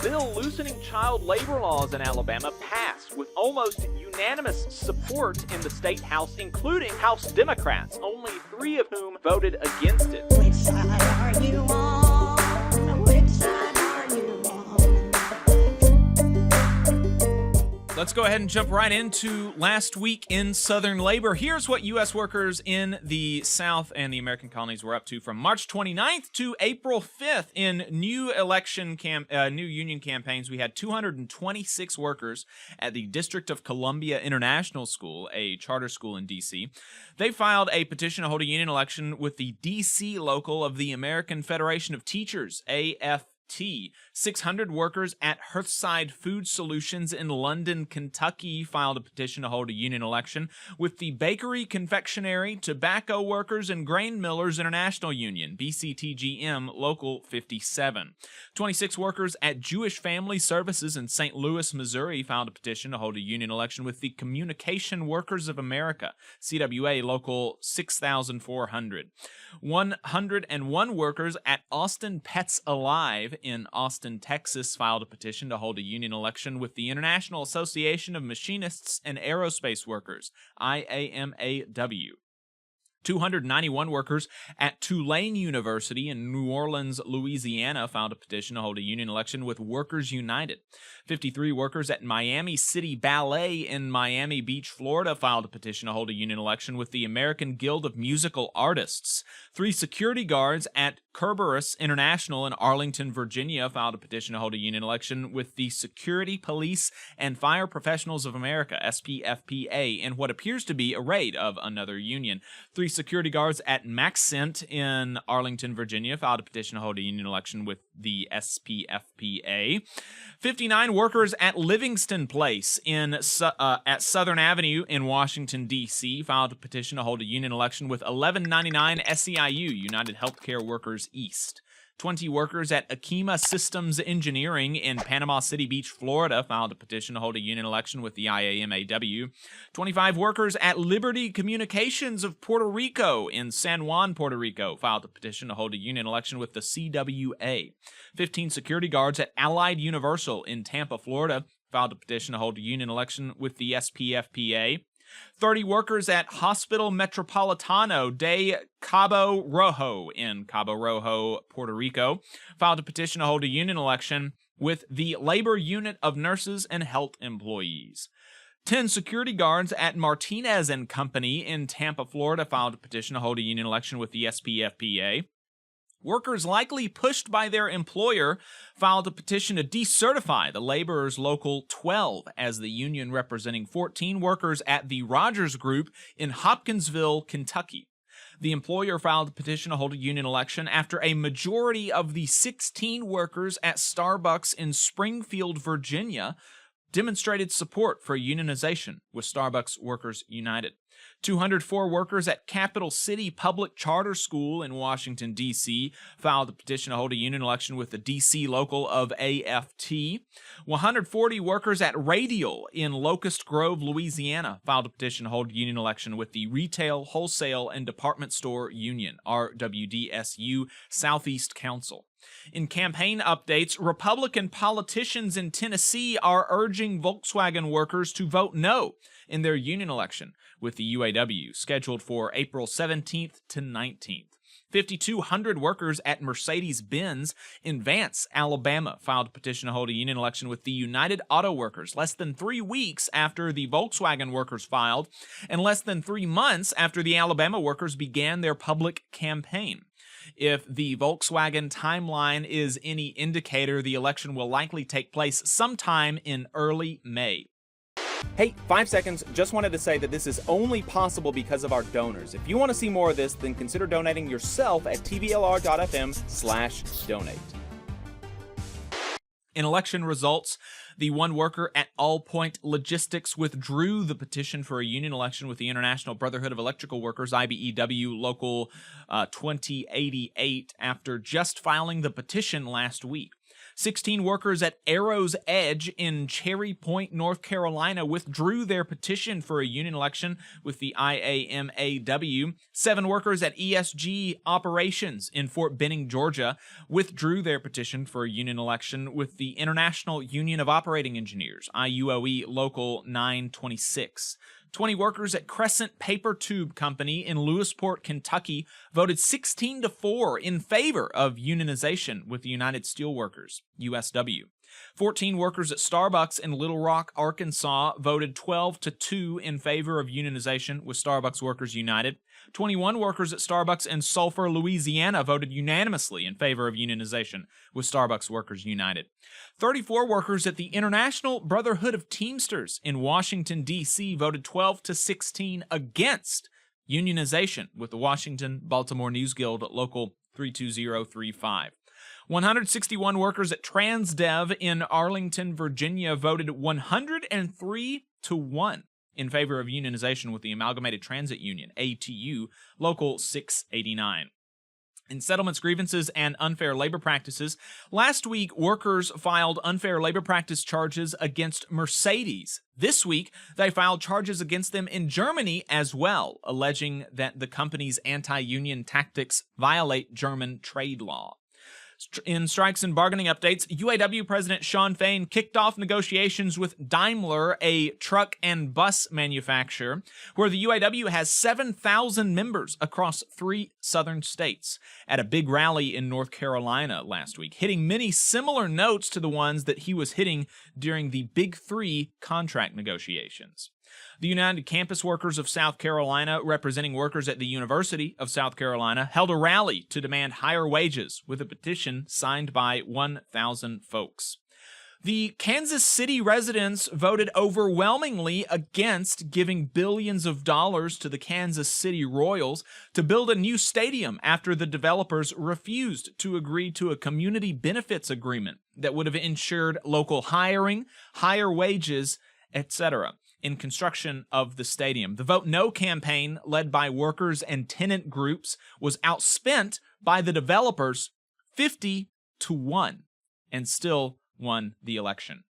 bill loosening child labor laws in Alabama passed with almost unanimous support in the state House, including House Democrats, only 3 of whom voted against it. Which side are you on? Which side are you on? Let's go ahead and jump right into last week in Southern labor. Here's what U.S. workers in the South and the American colonies were up to from March 29th to April 5th. In new union campaigns, we had 226 workers at the District of Columbia International School, a charter school in D.C. They filed a petition to hold a union election with the D.C. local of the American Federation of Teachers, AFT. 600 workers at Hearthside Food Solutions in London, Kentucky filed a petition to hold a union election with the Bakery, Confectionery, Tobacco Workers, and Grain Millers International Union, BCTGM Local 57. 26 workers at Jewish Family Services in St. Louis, Missouri filed a petition to hold a union election with the Communication Workers of America, CWA Local 6400. 101 workers at Austin Pets Alive in Austin, Texas filed a petition to hold a union election with the International Association of Machinists and Aerospace Workers, IAMAW. 291 workers at Tulane University in New Orleans, Louisiana filed a petition to hold a union election with Workers United. 53 workers at Miami City Ballet in Miami Beach, Florida filed a petition to hold a union election with the American Guild of Musical Artists. 3 security guards at Kerberos International in Arlington, Virginia filed a petition to hold a union election with the Security Police and Fire Professionals of America, SPFPA, in what appears to be a raid of another union. 3 security guards at Maxent in Arlington, Virginia filed a petition to hold a union election with the SPFPA. 59 workers at Livingston Place at Southern Avenue in Washington, D.C. filed a petition to hold a union election with 1199 SEIU, United Healthcare Workers East. 20 workers at Akima Systems Engineering in Panama City Beach, Florida filed a petition to hold a union election with the IAMAW. 25 workers at Liberty Communications of Puerto Rico in San Juan, Puerto Rico filed a petition to hold a union election with the CWA. 15 security guards at Allied Universal in Tampa, Florida filed a petition to hold a union election with the SPFPA. 30 workers at Hospital Metropolitano de Cabo Rojo in Cabo Rojo, Puerto Rico, filed a petition to hold a union election with the Labor Unit of Nurses and Health Employees. 10 security guards at Martinez and Company in Tampa, Florida, filed a petition to hold a union election with the SPFPA. Workers likely pushed by their employer filed a petition to decertify the Laborers Local 12 as the union representing 14 workers at the Rogers Group in Hopkinsville, Kentucky. The employer filed a petition to hold a union election after a majority of the 16 workers at Starbucks in Springfield, Virginia, demonstrated support for unionization with Starbucks Workers United. 204 workers at Capital City Public Charter School in Washington, D.C. filed a petition to hold a union election with the D.C. local of AFT. 140 workers at Radial in Locust Grove, Louisiana filed a petition to hold a union election with the Retail, Wholesale, and Department Store Union, RWDSU, Southeast Council. In campaign updates, Republican politicians in Tennessee are urging Volkswagen workers to vote no in their union election with the UAW, scheduled for April 17th to 19th. 5,200 workers at Mercedes-Benz in Vance, Alabama, filed a petition to hold a union election with the United Auto Workers less than 3 weeks after the Volkswagen workers filed, and less than 3 months after the Alabama workers began their public campaign. If the Volkswagen timeline is any indicator, the election will likely take place sometime in early May. Hey, 5 seconds, just wanted to say that this is only possible because of our donors. If you want to see more of this, then consider donating yourself at tvlr.fm/donate. In election results, the one worker at All Point Logistics withdrew the petition for a union election with the International Brotherhood of Electrical Workers, IBEW, Local 2088, after just filing the petition last week. 16 workers at Arrow's Edge in Cherry Point, North Carolina, withdrew their petition for a union election with the IAMAW. 7 workers at ESG Operations in Fort Benning, Georgia, withdrew their petition for a union election with the International Union of Operating Engineers, IUOE Local 926. 20 workers at Crescent Paper Tube Company in Lewisport, Kentucky, voted 16-4 in favor of unionization with the United Steelworkers, USW. 14 workers at Starbucks in Little Rock, Arkansas, voted 12-2 in favor of unionization with Starbucks Workers United. 21 workers at Starbucks in Sulphur, Louisiana, voted unanimously in favor of unionization with Starbucks Workers United. 34 workers at the International Brotherhood of Teamsters in Washington, D.C., voted 12-16 against unionization with the Washington Baltimore News Guild Local 32035. 161 workers at Transdev in Arlington, Virginia, voted 103-1 in favor of unionization with the Amalgamated Transit Union, ATU, Local 689. In settlements, grievances, and unfair labor practices, last week workers filed unfair labor practice charges against Mercedes. This week, they filed charges against them in Germany as well, alleging that the company's anti-union tactics violate German trade law. In strikes and bargaining updates, UAW President Shawn Fain kicked off negotiations with Daimler, a truck and bus manufacturer, where the UAW has 7,000 members across 3 southern states, at a big rally in North Carolina last week, hitting many similar notes to the ones that he was hitting during the Big 3 contract negotiations. The United Campus Workers of South Carolina, representing workers at the University of South Carolina, held a rally to demand higher wages with a petition signed by 1,000 folks. The Kansas City residents voted overwhelmingly against giving billions of dollars to the Kansas City Royals to build a new stadium after the developers refused to agree to a community benefits agreement that would have ensured local hiring, higher wages, etc. in construction of the stadium. The Vote No campaign, led by workers and tenant groups, was outspent by the developers 50-1 and still won the election.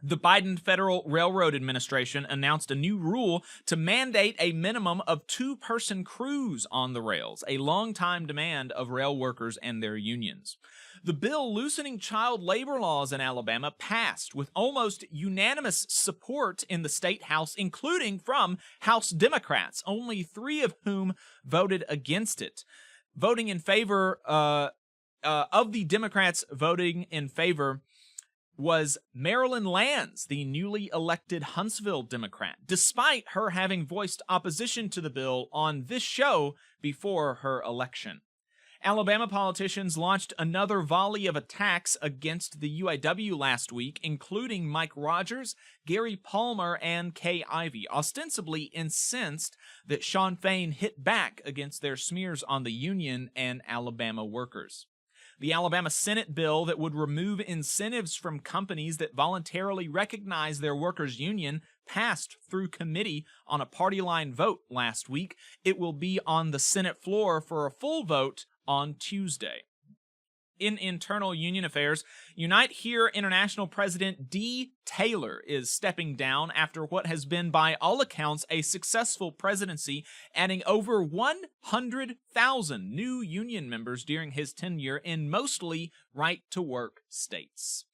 The Biden Federal Railroad Administration announced a new rule to mandate a minimum of 2-person crews on the rails, a longtime demand of rail workers and their unions. The bill loosening child labor laws in Alabama passed with almost unanimous support in the state House, including from House Democrats, only 3 of whom voted against it. Voting in favor of the Democrats voting in favor was Marilyn Lands, the newly elected Huntsville Democrat, despite her having voiced opposition to the bill on this show before her election. Alabama politicians launched another volley of attacks against the UAW last week, including Mike Rogers, Gary Palmer, and Kay Ivey, ostensibly incensed that Shawn Fain hit back against their smears on the union and Alabama workers. The Alabama Senate bill that would remove incentives from companies that voluntarily recognize their workers' union passed through committee on a party-line vote last week. It will be on the Senate floor for a full vote on Tuesday. In internal union affairs, Unite Here International President D. Taylor is stepping down after what has been, by all accounts, a successful presidency, adding over 100,000 new union members during his tenure in mostly right-to-work states.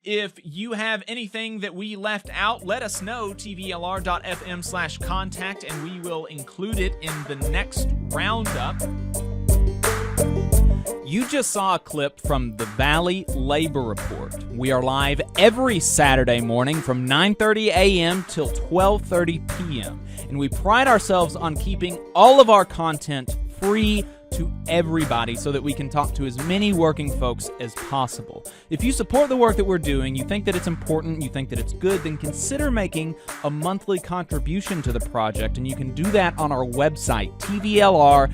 If you have anything that we left out, let us know, tvlr.fm/contact, and we will include it in the next roundup. You just saw a clip from the Valley Labor Report. We are live every Saturday morning from 9:30 a.m. till 12:30 p.m. And we pride ourselves on keeping all of our content free to everybody so that we can talk to as many working folks as possible. If you support the work that we're doing, you think that it's important, you think that it's good, then consider making a monthly contribution to the project, and you can do that on our website, tvlr.fm.